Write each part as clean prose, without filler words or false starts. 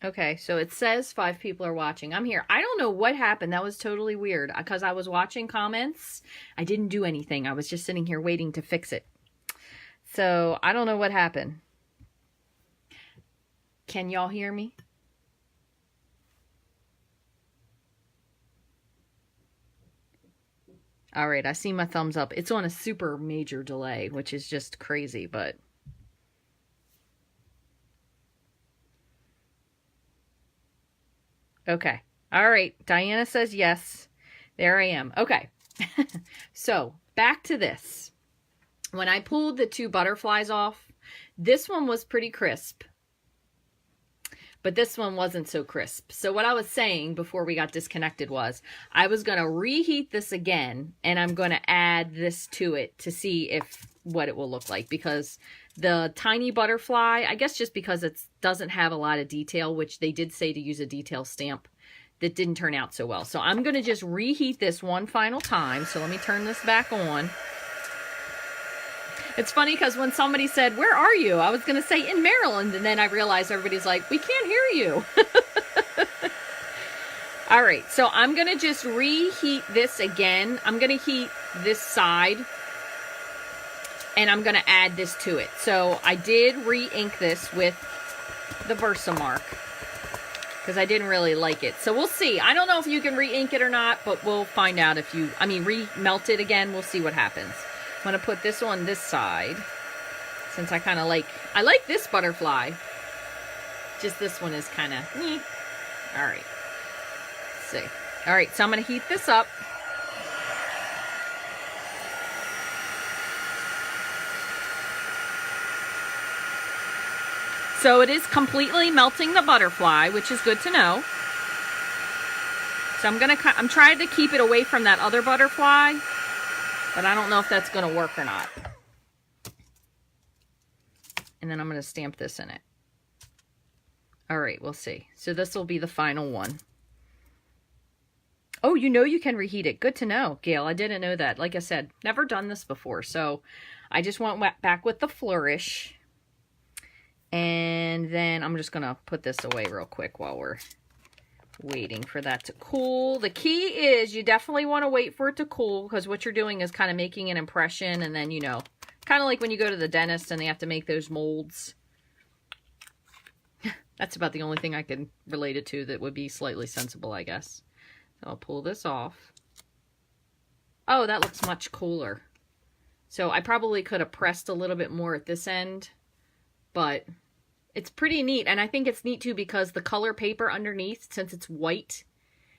Okay, so it says 5 people are watching. I'm here. I don't know what happened. That was totally weird because I was watching comments. I didn't do anything. I was just sitting here waiting to fix it. So I don't know what happened. Can y'all hear me? All right, I see my thumbs up. It's on a super major delay, which is just crazy, but... Okay. All right. Diana says yes. There I am. Okay. So back to this. When I pulled the 2 butterflies off, this one was pretty crisp, but this one wasn't so crisp. So what I was saying before we got disconnected was I was going to reheat this again, and I'm going to add this to it to see what it will look like, because the tiny butterfly, I guess just because it doesn't have a lot of detail, which they did say to use a detail stamp, that didn't turn out so well. So I'm going to just reheat this one final time. So let me turn this back on. It's funny because when somebody said, "Where are you?" I was going to say in Maryland, and then I realized everybody's like, "We can't hear you." All right, so I'm going to just reheat this again. I'm going to heat this side, and I'm going to add this to it. So I did re-ink this with the Versamark because I didn't really like it. So we'll see. I don't know if you can re-ink it or not, but we'll find out if you, re-melt it again. We'll see what happens. I'm going to put this on this side since I like this butterfly. Just this one is kind of, all right. Let's see. All right, so I'm going to heat this up. So it is completely melting the butterfly, which is good to know. So I'm trying to keep it away from that other butterfly, but I don't know if that's going to work or not. And then I'm going to stamp this in it. All right, we'll see. So this will be the final one. Oh, you can reheat it. Good to know, Gail. I didn't know that. Like I said, never done this before. So I just went back with the flourish. And then I'm just going to put this away real quick while we're waiting for that to cool. The key is you definitely want to wait for it to cool, because what you're doing is kind of making an impression, and then, kind of like when you go to the dentist and they have to make those molds. That's about the only thing I can relate it to that would be slightly sensible, I guess. So I'll pull this off. Oh, that looks much cooler. So I probably could have pressed a little bit more at this end, but it's pretty neat. And I think it's neat too because the color paper underneath, since it's white,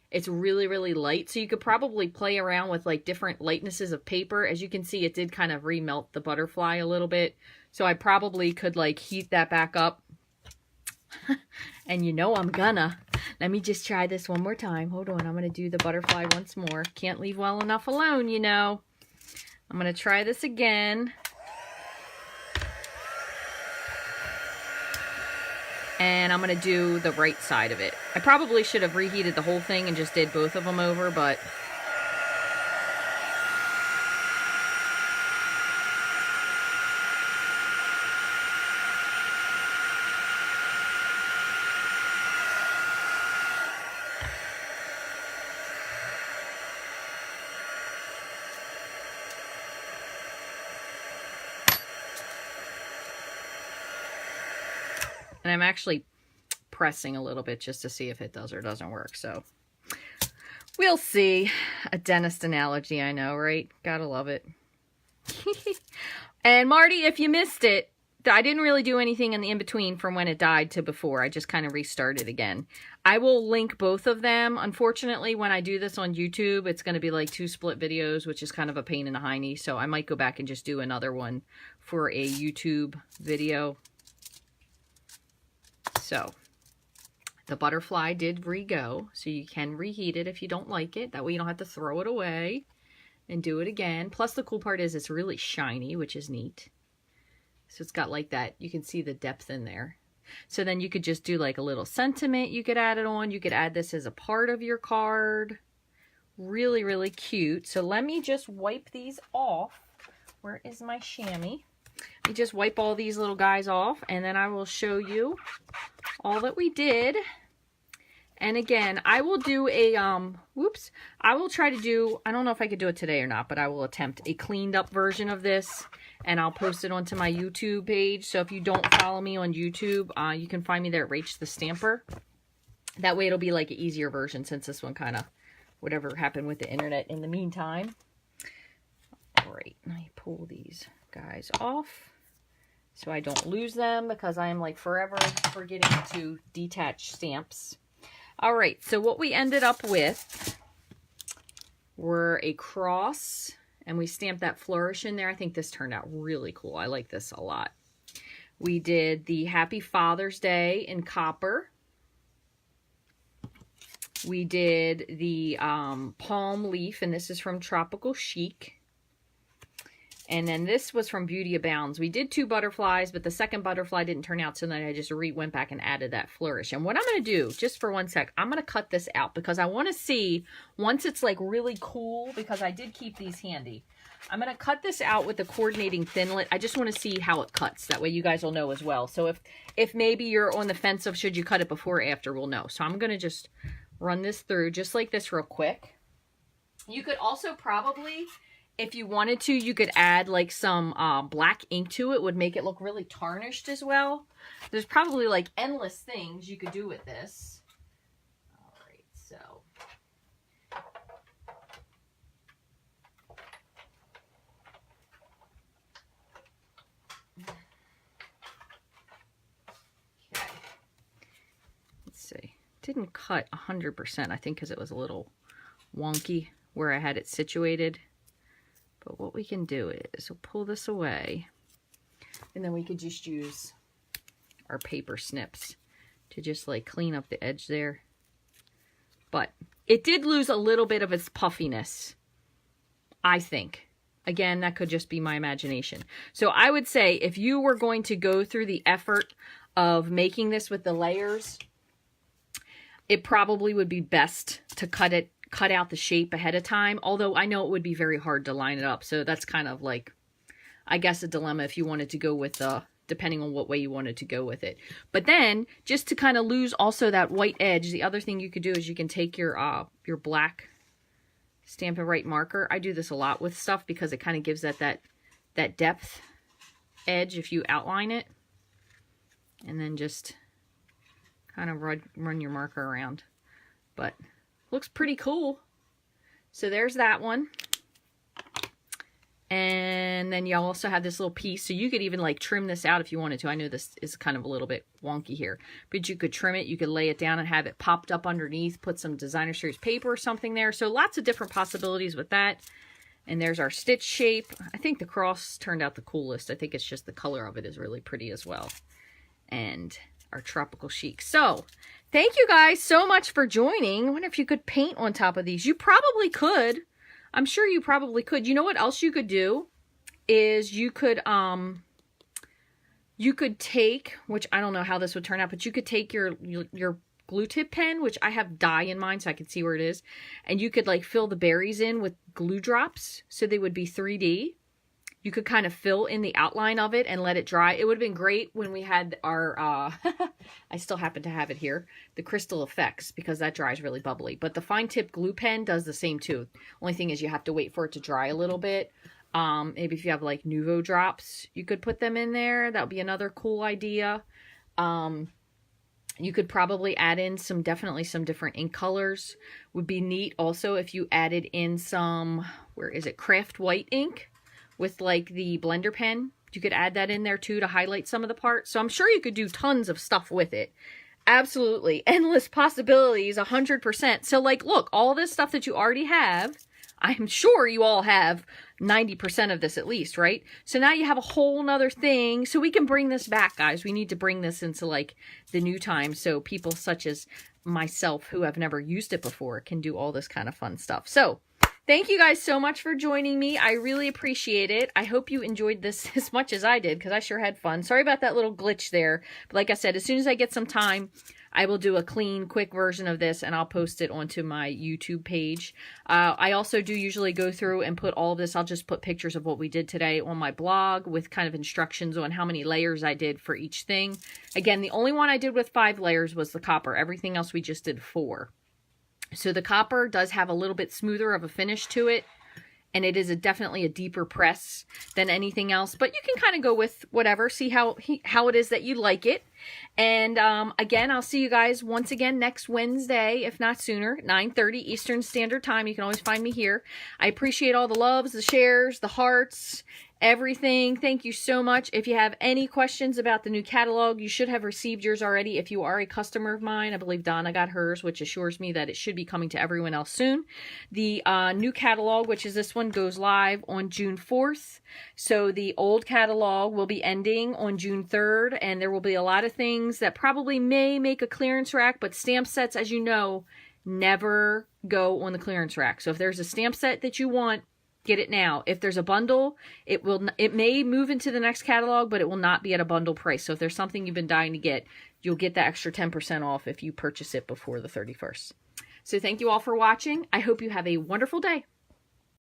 it's really, really light. So you could probably play around with like different lightnesses of paper. As you can see, it did kind of remelt the butterfly a little bit. So I probably could like heat that back up. And I'm gonna. Let me just try this one more time. Hold on, I'm gonna do the butterfly once more. Can't leave well enough alone, I'm gonna try this again. And I'm going to do the right side of it. I probably should have reheated the whole thing and just did both of them over, but... And I'm actually pressing a little bit just to see if it does or doesn't work. So we'll see. A dentist analogy, I know, right? Gotta love it. And Marty, if you missed it, I didn't really do anything in the in-between from when it died to before. I just kind of restarted again. I will link both of them. Unfortunately, when I do this on YouTube, it's going to be like 2 split videos, which is kind of a pain in the hiney. So I might go back and just do another one for a YouTube video. So the butterfly did re-go, so you can reheat it if you don't like it. That way you don't have to throw it away and do it again. Plus the cool part is it's really shiny, which is neat. So it's got like that, you can see the depth in there. So then you could just do like a little sentiment. You could add it on. You could add this as a part of your card. Really, really cute. So let me just wipe these off. Where is my chamois? Let me just wipe all these little guys off, and then I will show you all that we did. And again, I will do a, I will try to do, I don't know if I could do it today or not, but I will attempt a cleaned up version of this, and I'll post it onto my YouTube page. So if you don't follow me on YouTube, you can find me there at Rachthestamper. That way it'll be like an easier version, since this one kind of, whatever happened with the internet in the meantime. All right, let me pull these guys off so I don't lose them, because I am like forever forgetting to detach stamps. All right, so what we ended up with were a cross, and we stamped that flourish in there. I think this turned out really cool. I like this a lot. We did the Happy Father's Day in copper. We did the palm leaf, and this is from Tropical Chic. And then this was from Beauty Abounds. We did 2 butterflies, but the second butterfly didn't turn out, so then I just went back and added that flourish. And what I'm going to do, just for 1 sec, I'm going to cut this out, because I want to see, once it's like really cool, because I did keep these handy, I'm going to cut this out with the coordinating thinlet. I just want to see how it cuts. That way you guys will know as well. So if maybe you're on the fence of should you cut it before or after, we'll know. So I'm going to just run this through just like this real quick. You could also probably, if you wanted to, you could add like some black ink to it. Would make it look really tarnished as well. There's probably like endless things you could do with this. All right, so. Okay. Let's see. Didn't cut 100%, I think, because it was a little wonky where I had it situated. But what we can do is we'll pull this away, and then we could just use our paper snips to just like clean up the edge there. But it did lose a little bit of its puffiness, I think. Again, that could just be my imagination. So I would say if you were going to go through the effort of making this with the layers, it probably would be best to cut out the shape ahead of time. Although I know it would be very hard to line it up. So that's kind of like, I guess, a dilemma if you wanted to go with depending on what way you wanted to go with it. But then just to kind of lose also that white edge, the other thing you could do is you can take your black Stampin' Right marker. I do this a lot with stuff because it kind of gives that depth edge if you outline it. And then just kind of run your marker around. But looks pretty cool. So there's that one. And then you also have this little piece. So you could even like trim this out if you wanted to. I know this is kind of a little bit wonky here. But you could trim it. You could lay it down and have it popped up underneath. Put some designer series paper or something there. So lots of different possibilities with that. And there's our stitch shape. I think the cross turned out the coolest. I think it's just the color of it is really pretty as well. And our Tropical Chic. So thank you guys so much for joining. I wonder if you could paint on top of these. You probably could. I'm sure you probably could. You know what else you could do is you could take, which I don't know how this would turn out, but you could take your glue tip pen, which I have dye in mine so I can see where it is, and you could like fill the berries in with glue drops so they would be 3D. You could kind of fill in the outline of it and let it dry. It would have been great when we had our, I still happen to have it here, the Crystal Effects, because that dries really bubbly. But the fine tip glue pen does the same too. Only thing is you have to wait for it to dry a little bit. Maybe if you have like Nuvo drops, you could put them in there. That would be another cool idea. You could probably add in definitely some different ink colors. Would be neat also if you added in some, where is it, craft white ink. With like the blender pen, you could add that in there too to highlight some of the parts. So I'm sure you could do tons of stuff with it. Absolutely. Endless possibilities, 100%. So like, look, all this stuff that you already have, I'm sure you all have 90% of this at least, right? So now you have a whole nother thing. So we can bring this back, guys. We need to bring this into like the new time. So people such as myself who have never used it before can do all this kind of fun stuff. So thank you guys so much for joining me. I really appreciate it. I hope you enjoyed this as much as I did, because I sure had fun. Sorry about that little glitch there. But like I said, as soon as I get some time, I will do a clean, quick version of this, and I'll post it onto my YouTube page. I also do usually go through and put all of this. I'll just put pictures of what we did today on my blog with kind of instructions on how many layers I did for each thing. Again, the only one I did with 5 layers was the copper. Everything else we just did 4. So the copper does have a little bit smoother of a finish to it, and it is definitely a deeper press than anything else. But you can kind of go with whatever, see how it is that you like it. And again, I'll see you guys once again next Wednesday, if not sooner, 9:30 Eastern Standard Time. You can always find me here. I appreciate all the loves, the shares, the hearts, everything. Thank you so much. If you have any questions about the new catalog, you should have received yours already if you are a customer of mine. I believe Donna got hers, which assures me that it should be coming to everyone else soon. The new catalog, which is this one, goes live on June 4th. So the old catalog will be ending on June 3rd, and there will be a lot of things that probably may make a clearance rack, but stamp sets, as you know, never go on the clearance rack. So if there's a stamp set that you want, get it now. If there's a bundle, it may move into the next catalog, but it will not be at a bundle price. So if there's something you've been dying to get, you'll get the extra 10% off if you purchase it before the 31st. So thank you all for watching. I hope you have a wonderful day.